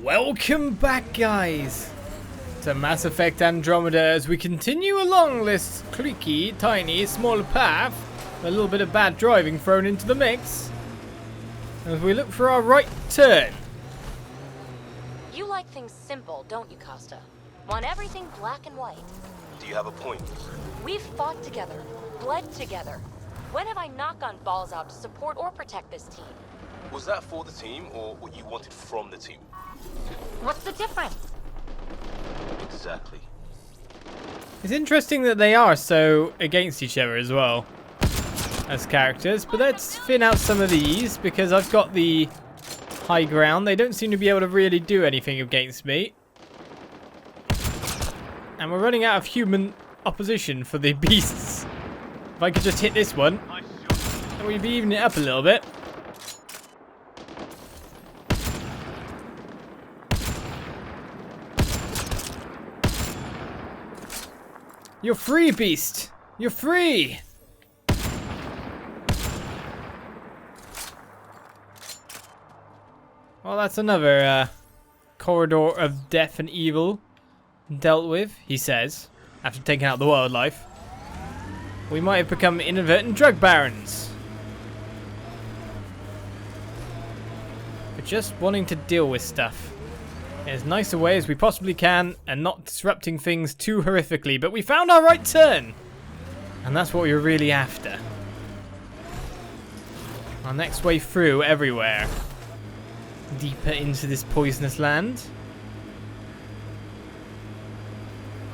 Welcome back, guys, to Mass Effect Andromeda as we continue along this creaky, tiny, small path with a little bit of bad driving thrown into the mix as we look for our right turn. You like things simple, don't you, Costa? Want everything black and white. Do you have a point? We've fought together, bled together. When have I knocked on balls out to support or protect this team? Was that for the team or what you wanted from the team? What's the difference? Exactly. It's interesting that they are so against each other as well as characters, but let's thin out some of these because I've got the high ground. They don't seem to be able to really do anything against me. And we're running out of human opposition for the beasts. If I could just hit this one, then we'd be evening it up a little bit. You're free, beast! You're free! Well, that's another corridor of death and evil dealt with, he says, after taking out the wildlife. We might have become inadvertent drug barons. But just wanting to deal with stuff in as nice a way as we possibly can and not disrupting things too horrifically. But we found our right turn, and that's what we were really after. Our next way through everywhere. Deeper into this poisonous land.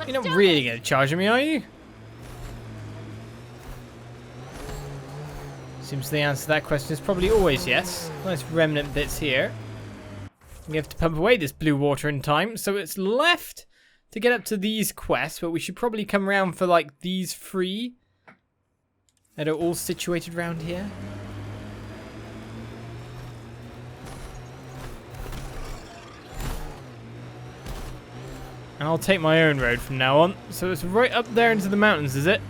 You're not really going to charge me, are you? Seems the answer to that question is probably always yes. Nice remnant bits here. We have to pump away this blue water in time, so it's left to get up to these quests, but we should probably come around for like these three that are all situated around here. And I'll take my own road from now on. So it's right up there into the mountains, is it?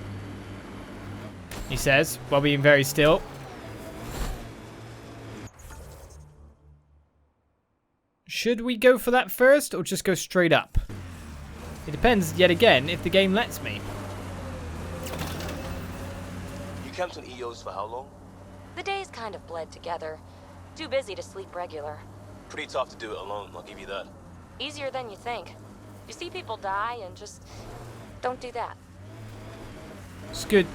He says, while being very still. Should we go for that first, or just go straight up? It depends, yet again, if the game lets me. You camped on EOs for how long? The days kind of bled together. Too busy to sleep regular. Pretty tough to do it alone, I'll give you that. Easier than you think. You see people die and just don't do that. It's good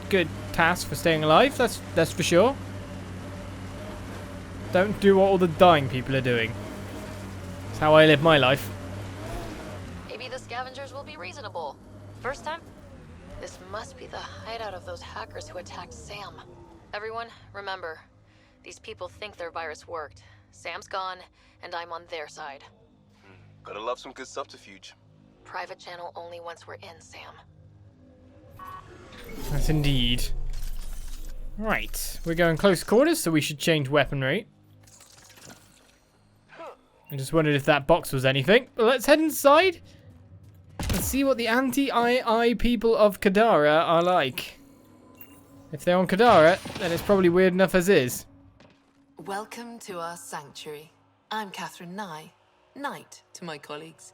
task for staying alive, that's for sure. Don't do what all the dying people are doing. It's how I live my life. Maybe the scavengers will be reasonable. First time? This must be the hideout of those hackers who attacked Sam. Everyone, remember, these people think their virus worked. Sam's gone, and I'm on their side. Gotta love some good subterfuge. Private channel only once we're in, Sam. That's indeed. Right, we're going close quarters, so we should change weaponry. I just wondered if that box was anything. But let's head inside and see what the anti-II people of Kadara are like. If they're on Kadara, then it's probably weird enough as is. Welcome to our sanctuary. I'm Catherine Nye, Knight to my colleagues.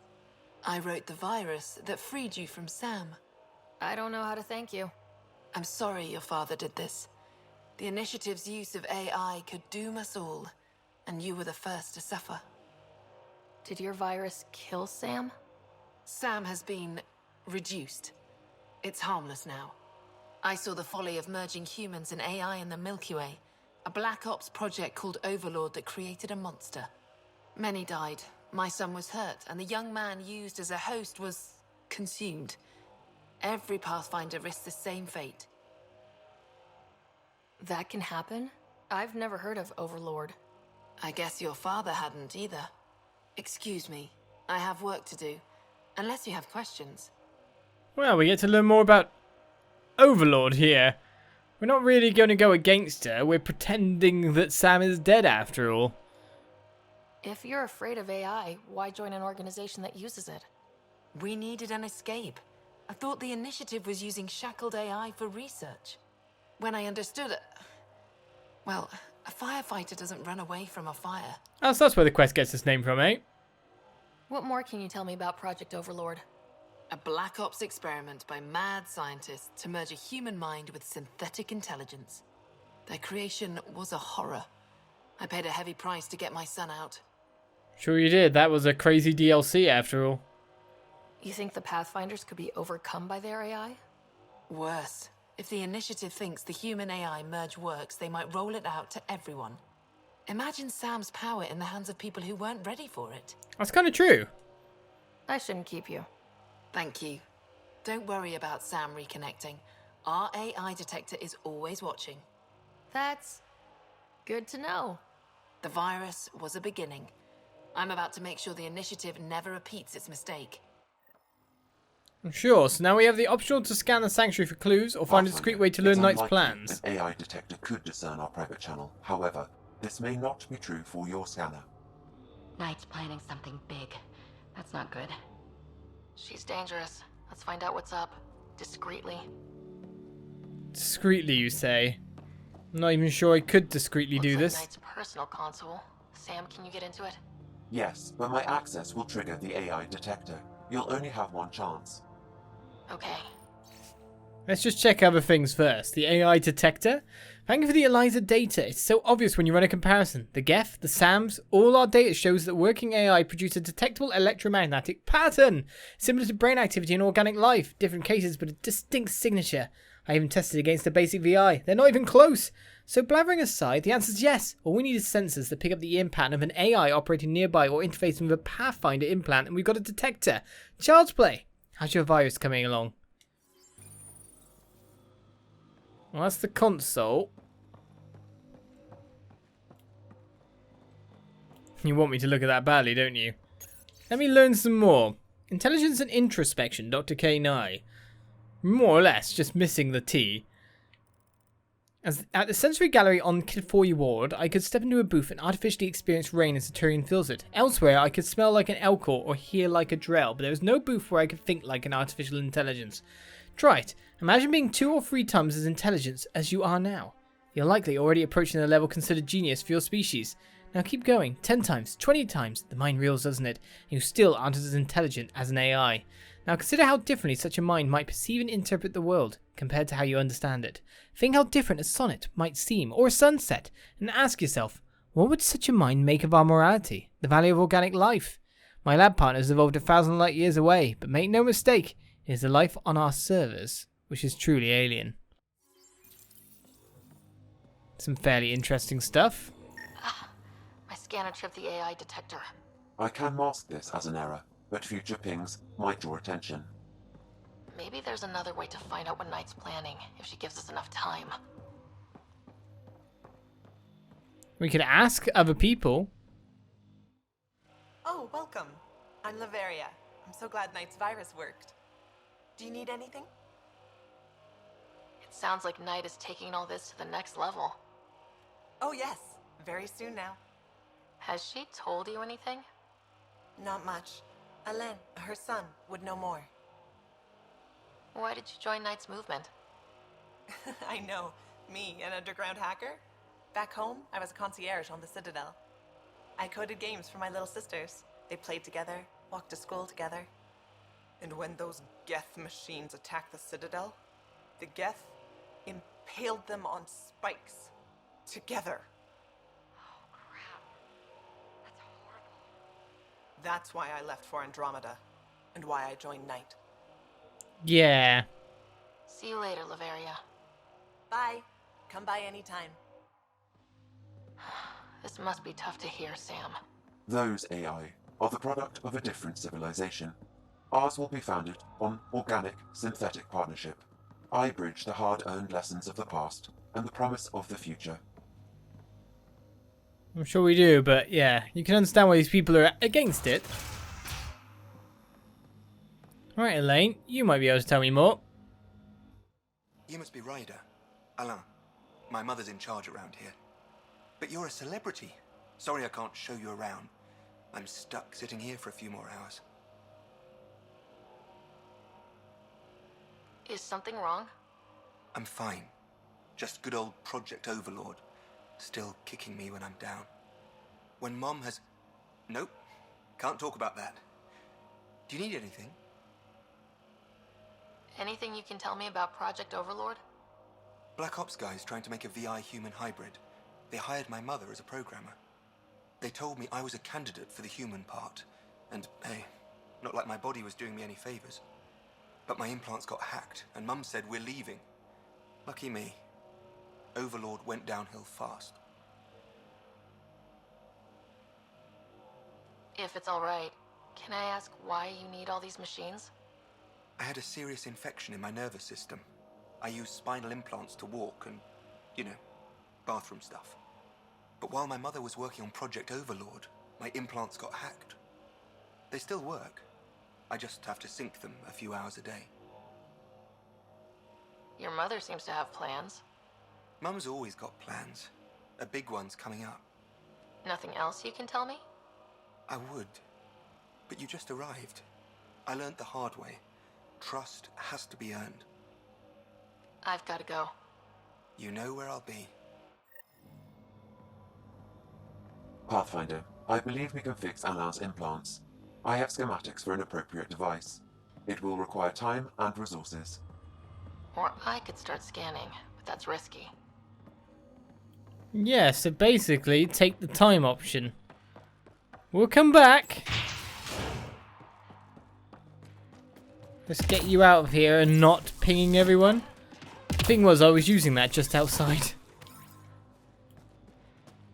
I wrote the virus that freed you from Sam. I don't know how to thank you. I'm sorry your father did this. The Initiative's use of AI could doom us all, and you were the first to suffer. Did your virus kill Sam? Sam has been reduced. It's harmless now. I saw the folly of merging humans and AI in the Milky Way, a Black Ops project called Overlord that created a monster. Many died. My son was hurt, and the young man used as a host was consumed. Every Pathfinder risks the same fate. That can happen? I've never heard of Overlord. I guess your father hadn't either. Excuse me, I have work to do, unless you have questions. Well, we get to learn more about Overlord here. We're not really going to go against her. We're pretending that Sam is dead after all. If you're afraid of AI, why join an organization that uses it? We needed an escape. I thought the Initiative was using shackled AI for research. When I understood it... Well, a firefighter doesn't run away from a fire. Oh, so that's where the quest gets its name from, eh? What more can you tell me about Project Overlord? A Black Ops experiment by mad scientists to merge a human mind with synthetic intelligence. Their creation was a horror. I paid a heavy price to get my son out. Sure you did. That was a crazy DLC after all. You think the Pathfinders could be overcome by their AI? Worse, if the initiative thinks the human-AI merge works, they might roll it out to everyone. Imagine Sam's power in the hands of people who weren't ready for it. That's kind of true. I shouldn't keep you. Thank you. Don't worry about Sam reconnecting. Our AI detector is always watching. That's good to know. The virus was a beginning. I'm about to make sure the initiative never repeats its mistake. Sure, so now we have the option to scan the sanctuary for clues or find a discreet way to learn Knight's plans. An AI detector could discern our private channel. However, this may not be true for your scanner. Knight's planning something big. That's not good. She's dangerous. Let's find out what's up. Discreetly. Discreetly, you say? I'm not even sure I could discreetly do Looks like this. Knight's personal console. Sam, can you get into it? Yes, but my access will trigger the AI detector. You'll only have one chance. Okay. Let's just check other things first. The AI detector. Thank you for the ELIZA data. It's so obvious when you run a comparison. The Geth, the SAMs, all our data shows that working AI produce a detectable electromagnetic pattern, similar to brain activity in organic life. Different cases, but a distinct signature. I even tested against a basic VI. They're not even close. So blathering aside, the answer is yes. All we need is sensors that pick up the impact of an AI operating nearby or interfacing with a Pathfinder implant, and we've got a detector. Child's play. How's your virus coming along? Well, that's the console. You want me to look at that badly, don't you? Let me learn some more. Intelligence and introspection, Dr. K. Nye. More or less, just missing the T. At the sensory gallery on Kidforey Ward, I could step into a booth and artificially experience rain as a Turian feels it. Elsewhere, I could smell like an Elcor or hear like a Drell, but there was no booth where I could think like an artificial intelligence. Try it. Imagine being 2 or 3 times as intelligent as you are now. You're likely already approaching the level considered genius for your species. Now keep going. 10 times, 20 times. The mind reels, doesn't it? And you still aren't as intelligent as an AI. Now consider how differently such a mind might perceive and interpret the world compared to how you understand it. Think how different a sonnet might seem, or a sunset, and ask yourself, what would such a mind make of our morality, the value of organic life? My lab partners evolved 1,000 light years away, but make no mistake, it is the life on our servers, which is truly alien. Some fairly interesting stuff. My scanner tripped the AI detector. I can mask this as an error, but future pings might draw attention. Maybe there's another way to find out what Knight's planning, if she gives us enough time. We could ask other people. Oh, welcome. I'm Laveria. I'm so glad Knight's virus worked. Do you need anything? It sounds like Knight is taking all this to the next level. Oh, yes. Very soon now. Has she told you anything? Not much. Alain, her son, would know more. Why did you join Knight's movement? I know. Me, an underground hacker? Back home, I was a concierge on the Citadel. I coded games for my little sisters. They played together, walked to school together. And when those Geth machines attacked the Citadel, the Geth impaled them on spikes. Together. Oh, crap. That's horrible. That's why I left for Andromeda, and why I joined Knight. Yeah. See you later, Laveria. Bye. Come by anytime. This must be tough to hear, Sam. Those AI are the product of a different civilization. Ours will be founded on organic, synthetic partnership. I bridge the hard-earned lessons of the past and the promise of the future. I'm sure we do, but yeah, you can understand why these people are against it. Alright, Elaine, you might be able to tell me more. You must be Ryder. Alain. My mother's in charge around here. But you're a celebrity. Sorry I can't show you around. I'm stuck sitting here for a few more hours. Is something wrong? I'm fine. Just good old Project Overlord. Still kicking me when I'm down. When Mom has... Nope. Can't talk about that. Do you need anything? Anything you can tell me about Project Overlord? Black Ops guys trying to make a VI human hybrid. They hired my mother as a programmer. They told me I was a candidate for the human part. And hey, not like my body was doing me any favors. But my implants got hacked, and Mum said we're leaving. Lucky me. Overlord went downhill fast. If it's alright, can I ask why you need all these machines? I had a serious infection in my nervous system. I used spinal implants to walk and, bathroom stuff. But while my mother was working on Project Overlord, my implants got hacked. They still work. I just have to sync them a few hours a day. Your mother seems to have plans. Mum's always got plans. A big one's coming up. Nothing else you can tell me? I would. But you just arrived. I learned the hard way. Trust has to be earned. I've got to go. You know where I'll be. Pathfinder, I believe we can fix Alain's implants. I have schematics for an appropriate device. It will require time and resources. Or I could start scanning, but that's risky. Yeah, so basically, take the time option. We'll come back. Let's get you out of here and not pinging everyone. The thing was, I was using that just outside.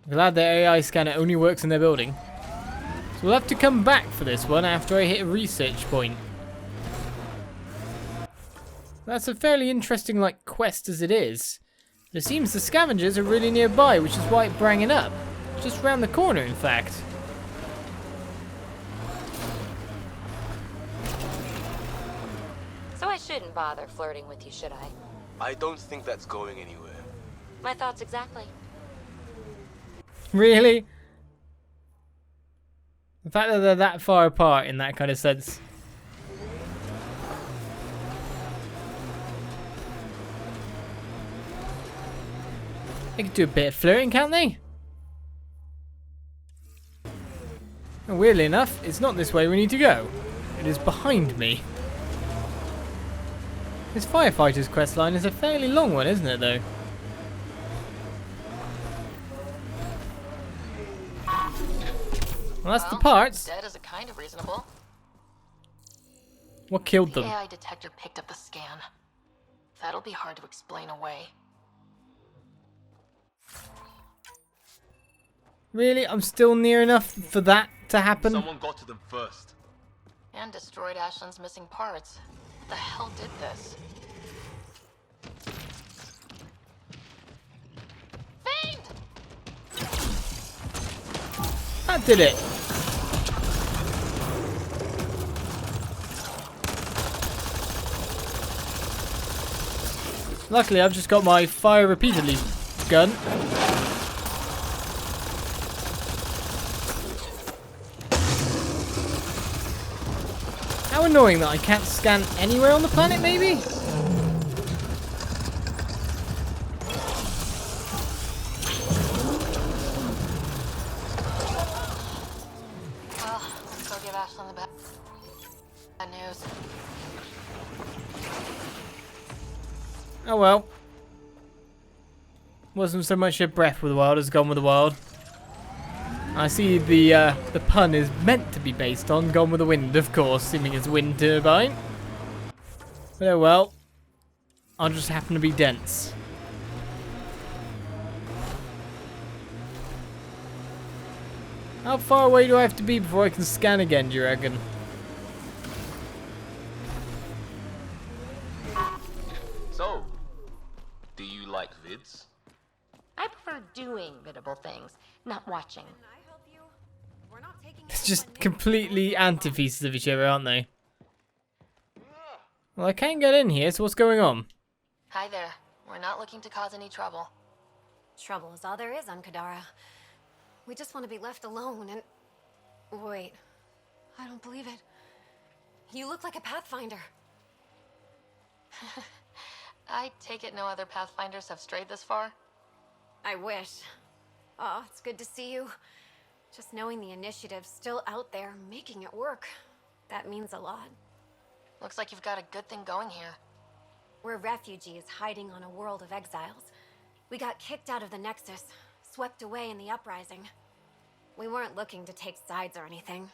Glad the AI scanner only works in their building. So we'll have to come back for this one after I hit a research point. That's a fairly interesting, quest as it is. But it seems the scavengers are really nearby, which is why it brought it up. Just round the corner, in fact. So I shouldn't bother flirting with you, should I? I don't think that's going anywhere. My thoughts exactly. Really? The fact that they're that far apart in that kind of sense. They could do a bit of flirting, can't they? And weirdly enough, it's not this way we need to go. It is behind me. This firefighter's quest line is a fairly long one, isn't it, though? Well, that's the parts. Dead is a kind of reasonable. What killed them? The AI detector picked up the scan. That'll be hard to explain away. Really? I'm still near enough for that to happen? Someone got to them first. And destroyed Ashland's missing parts. What the hell did this? Fiend! That did it. Luckily, I've just got my fire repeatedly gun. How annoying that I can't scan anywhere on the planet, maybe? Well, let's go give Ashland the bad news. Oh well. Wasn't so much a breath with the wild as Gone with the Wild. I see the pun is meant to be based on Gone with the Wind, of course, seeming as wind turbine. But oh well. I'll just happen to be dense. How far away do I have to be before I can scan again, do you reckon? So, do you like vids? I prefer doing biddable things, not watching. It's just completely antitheses of each other, aren't they? Well, I can't get in here, so what's going on? Hi there. We're not looking to cause any trouble. Trouble is all there is on Kadara. We just want to be left alone and... Wait. I don't believe it. You look like a Pathfinder. I take it no other Pathfinders have strayed this far? I wish. Oh, it's good to see you. Just knowing the initiative's still out there, making it work. That means a lot. Looks like you've got a good thing going here. We're refugees hiding on a world of exiles. We got kicked out of the Nexus, swept away in the uprising. We weren't looking to take sides or anything.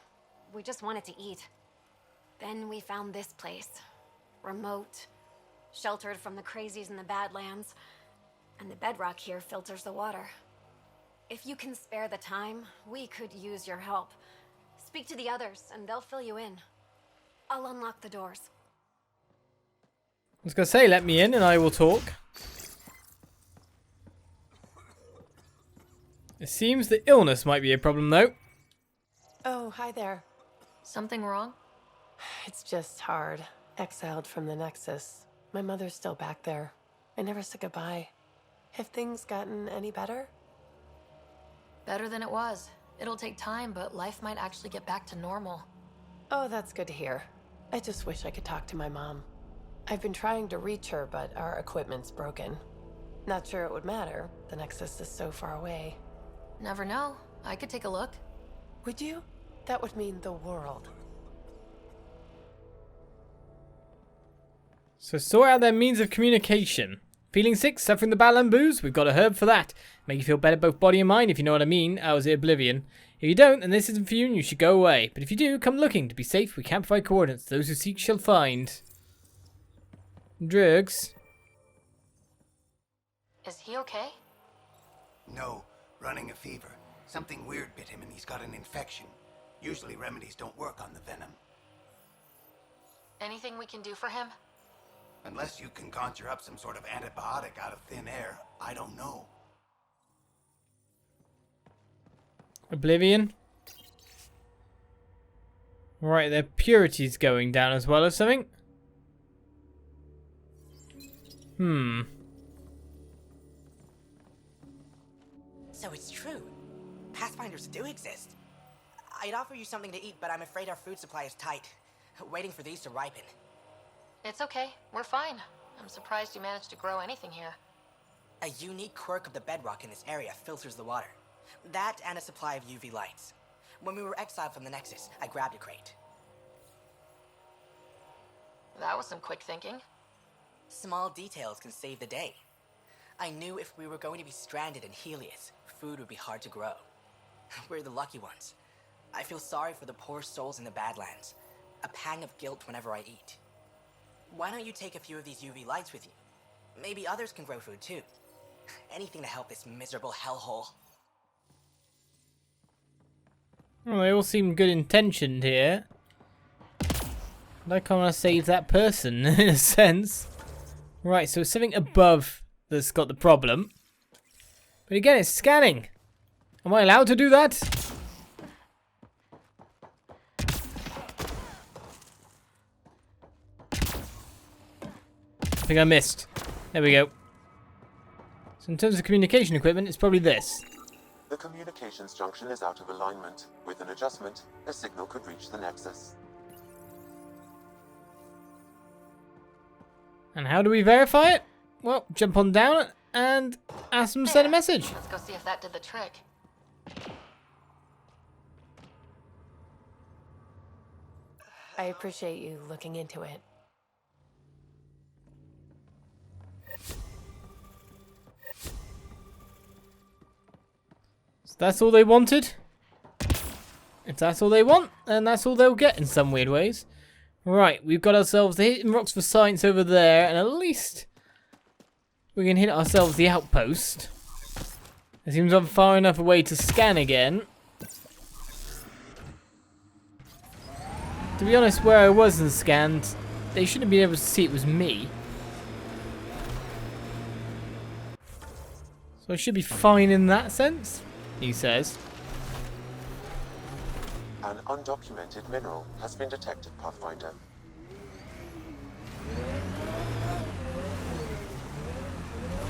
We just wanted to eat. Then we found this place. Remote, sheltered from the crazies in the Badlands, and the bedrock here filters the water. If you can spare the time, we could use your help. Speak to the others, and they'll fill you in. I'll unlock the doors. I was going to say, let me in and I will talk. It seems the illness might be a problem, though. Oh, hi there. Something wrong? It's just hard. Exiled from the Nexus. My mother's still back there. I never said goodbye. Have things gotten any better? Better than it was. It'll take time, but life might actually get back to normal. Oh, that's good to hear. I just wish I could talk to my mom. I've been trying to reach her, but our equipment's broken. Not sure it would matter. The Nexus is so far away. Never know. I could take a look. Would you? That would mean the world. So sort out their means of communication. Feeling sick, suffering the battle and booze? We've got a herb for that. Make you feel better both body and mind, if you know what I mean. I was at Oblivion. If you don't, then this isn't for you and you should go away. But if you do, come looking. To be safe, we can't provide coordinates. Those who seek shall find. Drugs. Is he okay? No, running a fever. Something weird bit him and he's got an infection. Usually remedies don't work on the venom. Anything we can do for him? Unless you can conjure up some sort of antibiotic out of thin air, I don't know. Oblivion. Right, their purity's going down as well or something. So it's true. Pathfinders do exist. I'd offer you something to eat, but I'm afraid our food supply is tight. Waiting for these to ripen. It's okay. We're fine. I'm surprised you managed to grow anything here. A unique quirk of the bedrock in this area filters the water. That and a supply of UV lights. When we were exiled from the Nexus, I grabbed a crate. That was some quick thinking. Small details can save the day. I knew if we were going to be stranded in Helios, food would be hard to grow. We're the lucky ones. I feel sorry for the poor souls in the Badlands. A pang of guilt whenever I eat. Why don't you take a few of these UV lights with you? Maybe others can grow food too. Anything to help this miserable hellhole. Well, they all seem good intentioned here. But I kind of want to save that person, in a sense. Right, so it's something above that's got the problem. But again, it's scanning. Am I allowed to do that? I think I missed. There we go. So in terms of communication equipment, it's probably this. The communications junction is out of alignment. With an adjustment, a signal could reach the Nexus. And how do we verify it? Well, jump on down and ask them to send a message. Let's go see if that did the trick. I appreciate you looking into it. So that's all they wanted? If that's all they want, then that's all they'll get in some weird ways. Right, we've got ourselves the hidden rocks for science over there, and at least we can hit ourselves the outpost. It seems I'm far enough away to scan again. To be honest, where I wasn't scanned, they shouldn't be able to see it was me. So I should be fine in that sense, he says. An undocumented mineral has been detected, Pathfinder.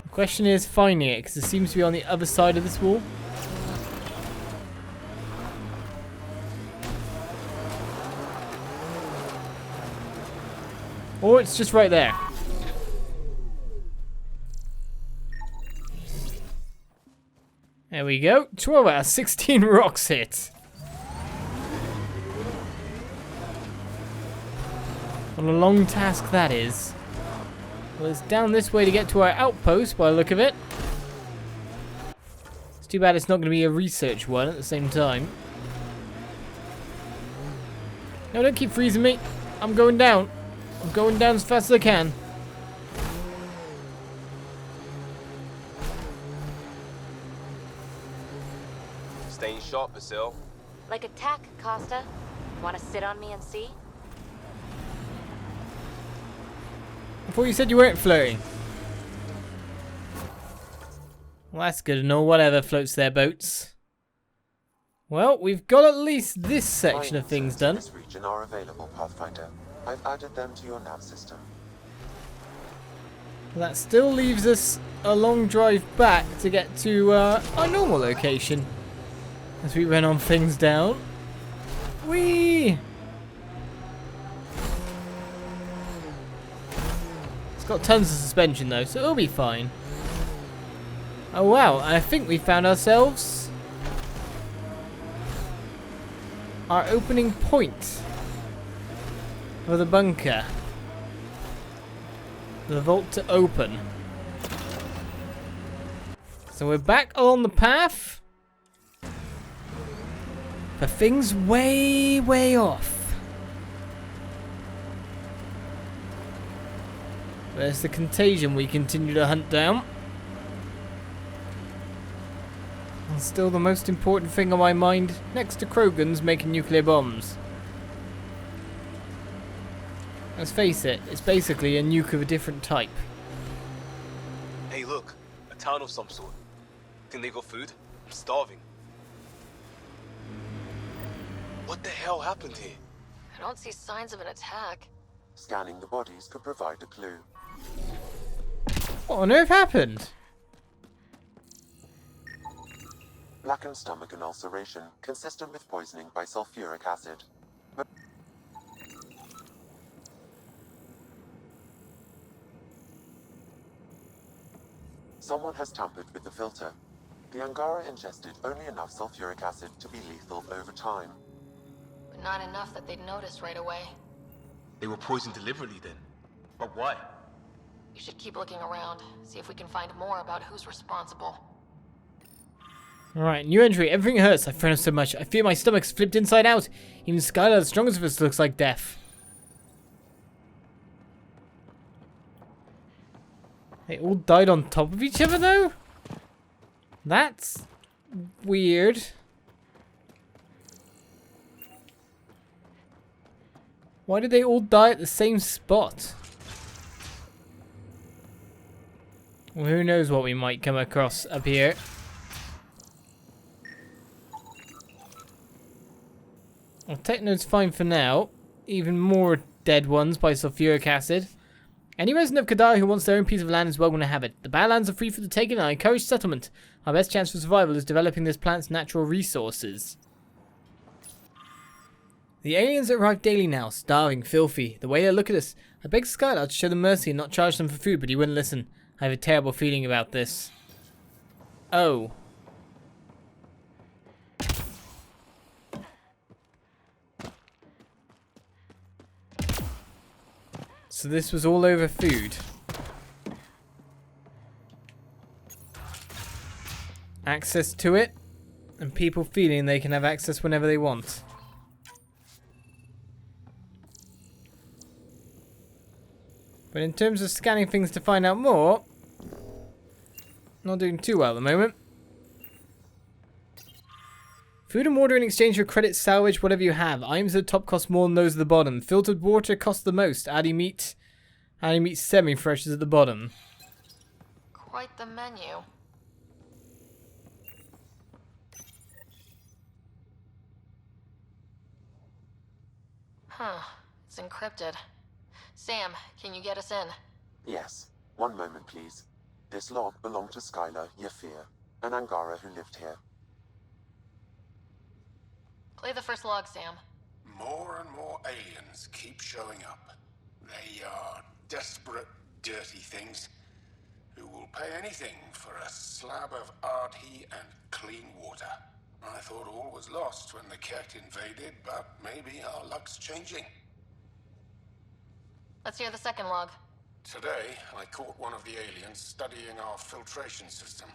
The question is finding it, because it seems to be on the other side of this wall. Or it's just right there. There we go. 12 out of 16 rocks hit. What a long task that is. Well, it's down this way to get to our outpost by the look of it. It's too bad it's not going to be a research one at the same time. No, don't keep freezing me. I'm going down. I'm going down as fast as I can. Staying sharp, Basil. Like a tack, Costa. Want to sit on me and see? I thought you said you weren't floating. Well, that's good and all. Whatever floats their boats. Well, we've got at least this section of things done. This region are available, Pathfinder. I've added them to your nav system. That still leaves us a long drive back to get to our normal location. As we run on things down. Whee! It's got tons of suspension though, so it'll be fine. Oh wow, I think we found ourselves our opening point of the bunker. The vault to open. So we're back along the path. But things way, way off. There's the contagion we continue to hunt down. And still the most important thing on my mind, next to Krogan's making nuclear bombs. Let's face it, it's basically a nuke of a different type. Hey, look. A town of some sort. Think they got food? I'm starving. What the hell happened here? I don't see signs of an attack. Scanning the bodies could provide a clue. What on earth happened? Blackened stomach and ulceration, consistent with poisoning by sulfuric acid. Someone has tampered with the filter. The Angara ingested only enough sulfuric acid to be lethal over time. But not enough that they'd notice right away. They were poisoned deliberately then. But why? You should keep looking around, see if we can find more about who's responsible. Alright, new entry. Everything hurts. I've thrown up so much. I fear my stomach's flipped inside out. Even Skylar, the strongest of us, looks like death. They all died on top of each other, though? That's weird. Why did they all die at the same spot? Well, who knows what we might come across up here. Well, Techno's fine for now. Even more dead ones by sulfuric acid. Any resident of Kadara who wants their own piece of land is welcome to have it. The Badlands are free for the taking and I encourage settlement. Our best chance for survival is developing this planet's natural resources. The aliens arrive daily now, starving, filthy. The way they look at us. I begged Skylar to show them mercy and not charge them for food, but he wouldn't listen. I have a terrible feeling about this. Oh. So this was all over food. Access to it, and people feeling they can have access whenever they want. But in terms of scanning things to find out more, not doing too well at the moment. Food and water in exchange for credit, salvage, whatever you have. Items at the top cost more than those at the bottom. Filtered water costs the most. Adding meat semi-fresh is at the bottom. Quite the menu. Huh. It's encrypted. Sam, can you get us in? Yes. One moment, please. This log belonged to Skylar Yafir, an Angara who lived here. Play the first log, Sam. More and more aliens keep showing up. They are desperate, dirty things who will pay anything for a slab of Ardhi and clean water. I thought all was lost when the Kett invaded, but maybe our luck's changing. Let's hear the second log. Today, I caught one of the aliens studying our filtration system.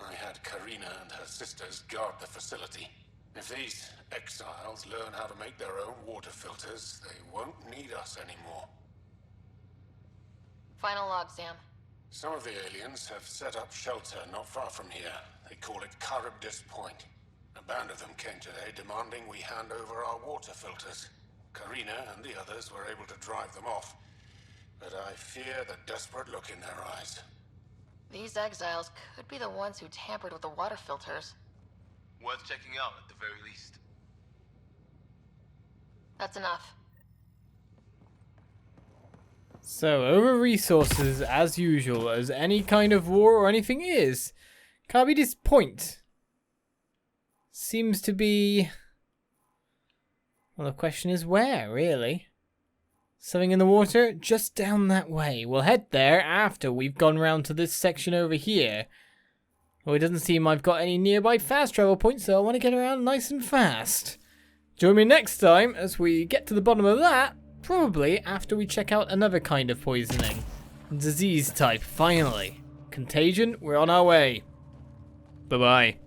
I had Karina and her sisters guard the facility. If these exiles learn how to make their own water filters, they won't need us anymore. Final log, Sam. Some of the aliens have set up shelter not far from here. They call it Charybdis Point. A band of them came today demanding we hand over our water filters. Karina and the others were able to drive them off, but I fear the desperate look in their eyes. These exiles could be the ones who tampered with the water filters. Worth checking out at the very least. That's enough. So, over resources, as usual, as any kind of war or anything is. Charybdis Point seems to be... Well, the question is where, really? Something in the water? Just down that way. We'll head there after we've gone round to this section over here. Well, it doesn't seem I've got any nearby fast travel points, so I want to get around nice and fast. Join me next time as we get to the bottom of that. Probably after we check out another kind of poisoning. Disease type, finally. Contagion, we're on our way. Bye-bye.